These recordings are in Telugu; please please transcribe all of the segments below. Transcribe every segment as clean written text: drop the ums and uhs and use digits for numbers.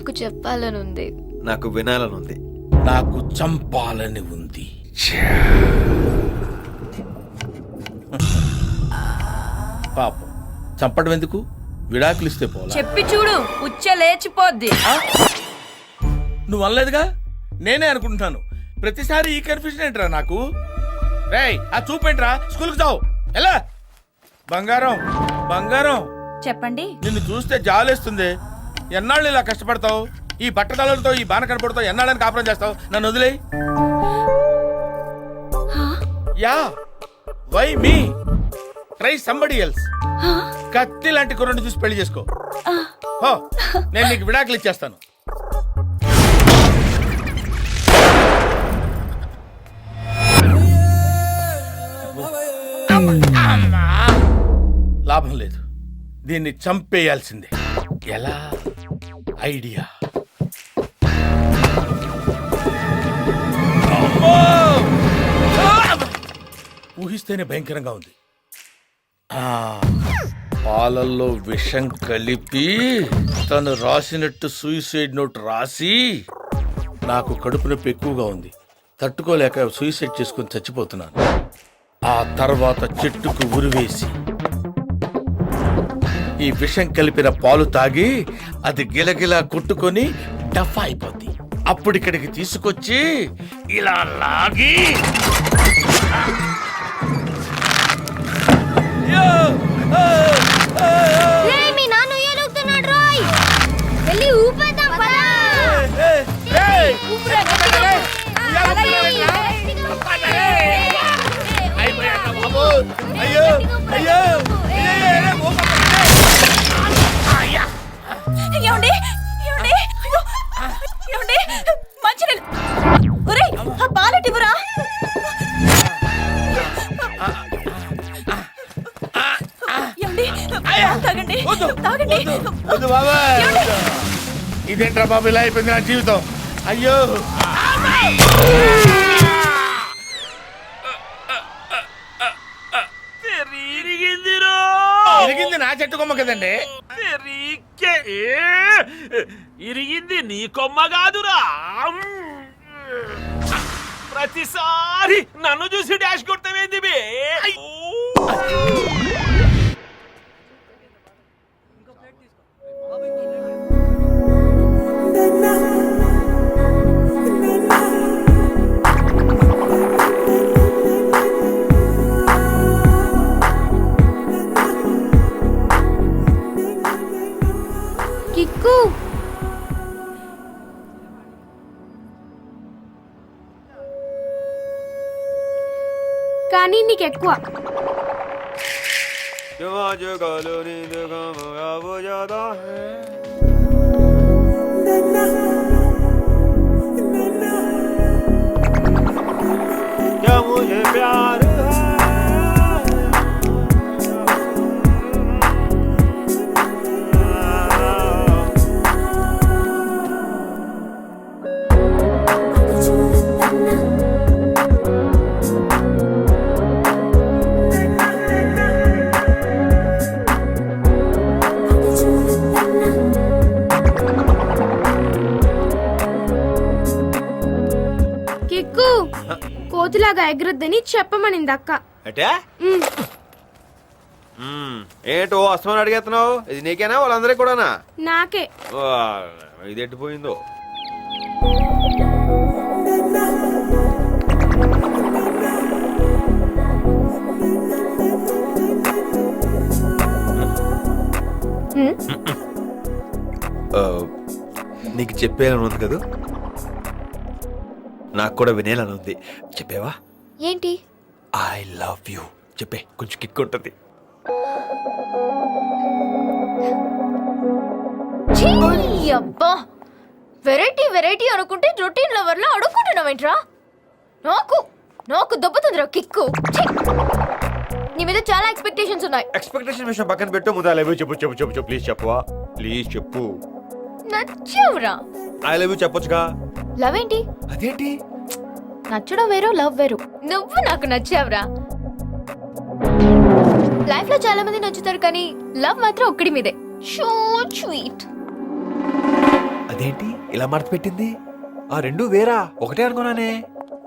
నాకు చెప్పాలని ఉంది. నాకు వినాలని ఉంది. నాకు చంపాలని ఉంది. పాపం చంపడం ఎందుకు, విడాకులు ఇస్తే పోలా. చెప్పి చూడు, ఉచ్చ లేచిపోద్ది. నువ్వు అనలేదుగా, నేనే అనుకుంటున్నాను. ప్రతిసారి ఈ కన్ఫ్యూజన్ ఏంట్రా నాకు. రేయ్ ఆ చూపేంట్రా, స్కూల్కి చావు ఎలా. బంగారం బంగారం చెప్పండి. నిన్ను చూస్తే జాలేస్తుంది. ఎన్నాళ్ళు ఇలా కష్టపడతావు, ఈ బట్టతలతో ఈ బాణ కనపడతావు, ఎన్నాళ్ళని కాపురం చేస్తావు. నన్ను వదిలేయ్. Yeah why me, try somebody else. కత్తి లాంటి కుర్రని చూసి పెళ్లి చేసుకో. హో, నేను నీకు విడాకులు ఇచ్చేస్తాను. లాభం లేదు, దీన్ని చంపేయాల్సిందే. ఎలా ఐడియా. ఊహిస్తేనే భయంకరంగా ఉంది. పాలల్లో విషం కలిపి తను రాసినట్టు సూసైడ్ నోట్ రాసి, నాకు కడుపు నొప్పి ఎక్కువగా ఉంది, తట్టుకోలేక సూసైడ్ చేసుకుని చచ్చిపోతున్నాను. ఆ తర్వాత చెట్టుకు ఉరివేసి ఈ విషం కలిపిన పాలు తాగి అది గిలగిలా కొట్టుకొని డఫా అయిపోద్ది. అప్పుడు ఇక్కడికి తీసుకొచ్చి ఇలా లాగి మీ నాన్న ఉయ్యాలూగుతున్నాడు రోయ్. వెళ్ళి ఊపేద్దాం పద. అయ్యో అయ్యో ఏమండి ఏమండి ఏమండి, మంచినీళ్ళు. ఒరేయ్ ఆ పాలెటివ్వరా. ఏమండి తాగండి తాగండి. ఇదేంట్రా బాబు ఇలా అయిపోయింది నా జీవితం. అయ్యో ఇరిగింది నా చెట్టు కొమ్మ కదండి. ఇరిగింది నీ కొమ్మ కాదురా. ప్రతిసారి నన్ను చూసి డాష్ కొడతావేంది బే. కిక్కు కానీ నీకెక్కువ. కిక్కు కోతిలాగా ఎగరొద్దని చెప్పమనింది అక్క. అంటే ఏంటో అస్తమని అడిగేస్తున్నావు? ఇది నీకేనా వాళ్ళందరికీ కూడానా? నాకే. ఇది ఎట్టిపోయిందో. నీకు చెప్పేయాలని ఉంది కదా, నాకు కూడా వినేయాలని ఉంది. చెప్పేవా? ఏంటి? ఐ లవ్ యూ చెప్పే, కొంచెం కిక్ ఉంటుంది. అబ్బా వెరైటీ వెరైటీ అనుకుంటే రొటీన్ లవర్ లో అడుక్కుంటున్నావేంట్రా? నాకు నాకు దెబ్బతుందిరా కిక్కు. నీ మీద చాలా ఎక్స్పెక్టేషన్స్ ఉన్నాయి. ఎక్స్పెక్టేషన్ విషయం పక్కన పెట్టు, ముందు ఐ లవ్ యూ చెప్పు చెప్పు చెప్పు ప్లీజ్ చెప్పవా? ప్లీజ్ చెప్పు. నచ్చావురా. ఐ లవ్ యూ చెప్పొచ్చుగా. లవ్ ఏంటి? అదేంటి? నచ్చడం వేరు, లవ్ వేరు. నువ్వు నాకు నచ్చావురా. లైఫ్ లో చాలా మంది నచ్చుతారు కానీ లవ్ మాత్రం ఒక్కడి మీదే. So sweet. అదేంటి ఇలా మడత పెట్టింది? ఆ రెండు వేరా ఒకటే అనుకున్నానే.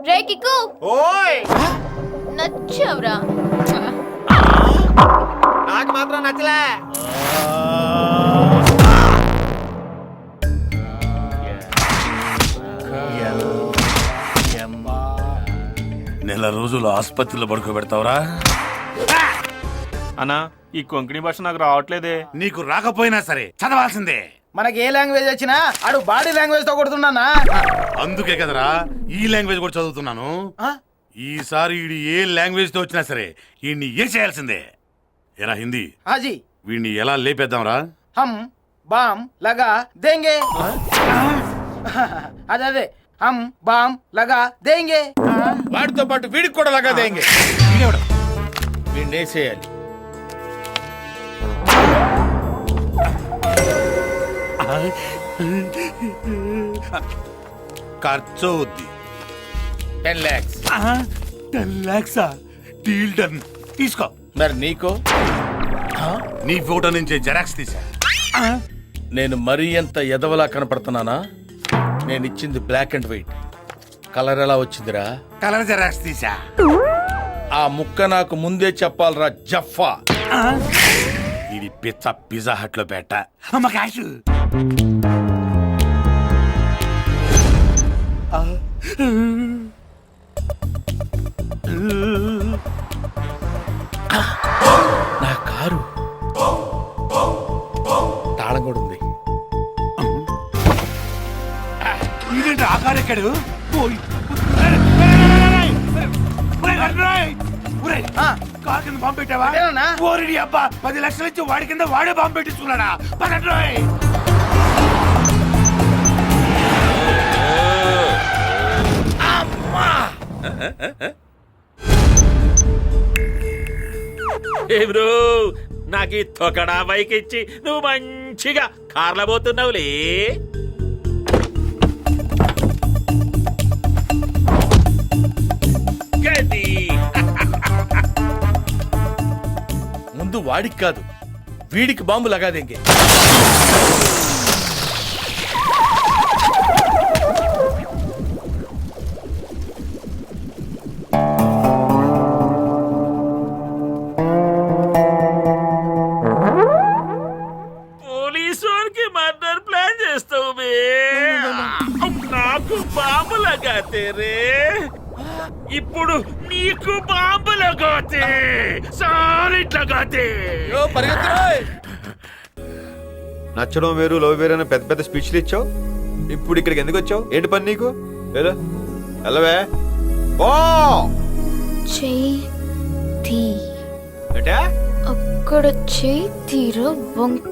రే కిక్కు ఓయ్ నచ్చావురా. నాకు మాత్రం నచ్చలే. నెల రోజులు ఆసుపత్రిలో పడుకోబెడతావురా? అన్నా ఈ కొంకణి భాష నాకు రావట్లేదే. నీకు రాకపోయినా సరే చదవాల్సిందే. మనకి ఏ లాంగ్వేజ్ వచ్చినా ఆడు బాడీ లాంగ్వేజ్ తో కొడుతున్నానా? అందుకే కదరా ఈ లాంగ్వేజ్ కూడా చదువుతున్నాను. ఈసారి వీడు ఏ లాంగ్వేజ్ తో వచ్చినా సరే వీడిని ఏం చేయాల్సిందే. ఎరా హిందీ, హాజీ వీడిని ఎలా లేపేద్దాంరా? హమ్ బామ్ లగా దేంగే. అదే హమ్ బామ్ లగా దేంగే. వాడితో పాటు వీడికి కూడా లగా దేంగే. వీడిని వేసేయాలి. ఖర్చు 10 lakhs. 10 lakhs deal done. తీసుకో. మరి నీకో? నీ ఫోటో నుంచి జెరాక్స్ తీసా. నేను మరీ ఎంత ఎదవలా కనపడుతున్నానా? నేను ఇచ్చింది బ్లాక్ అండ్ వైట్. కలర్ ఎలా వచ్చిందిరా? కలర్ జెరాక్స్ తీసా. ఆ ముక్క నాకు ముందే చెప్పాలరా జఫా. ఇది పిజ్జా హట్ లో పెట్ట. అమ్మ కాశు. నా కారు తాళం కూడా ఉంది. ఇదేంటి ఆ కారు ఎక్కడు? కారు కింద బాంబు పెట్టావా? అదేనా? ఓరిడి అబ్బా 10 లక్షలు ఇచ్చి వాడి కింద వాడే బాంబు పెట్టించుకున్నాడా? పదండ్రోయ్. ఏ బ్రో నాకు ఈ తొకడా బైక్ ఇచ్చి నువ్వు మంచిగా కార్ల పోతున్నావులే. గది. ముందు వాడికి కాదు వీడికి బాంబు లగాదేంగే. పోలీసు మర్డర్ ప్లాన్ చేస్తావు బే. నాకు బాంబు లగాతే రే. ఇప్పుడు నీకు బాంబు లగాతే. సారీ లగాతే. నచ్చడం వేరు లవ్ వేరు అని పెద్ద పెద్ద స్పీచ్లు ఇచ్చావు. ఇప్పుడు ఇక్కడికి ఎందుకు వచ్చావు? ఏంటి పని నీకు? వెళ్ళవే. ఓ చెయ్యి తీ. అంటే అక్కడ చెయ్యి తీరా వంక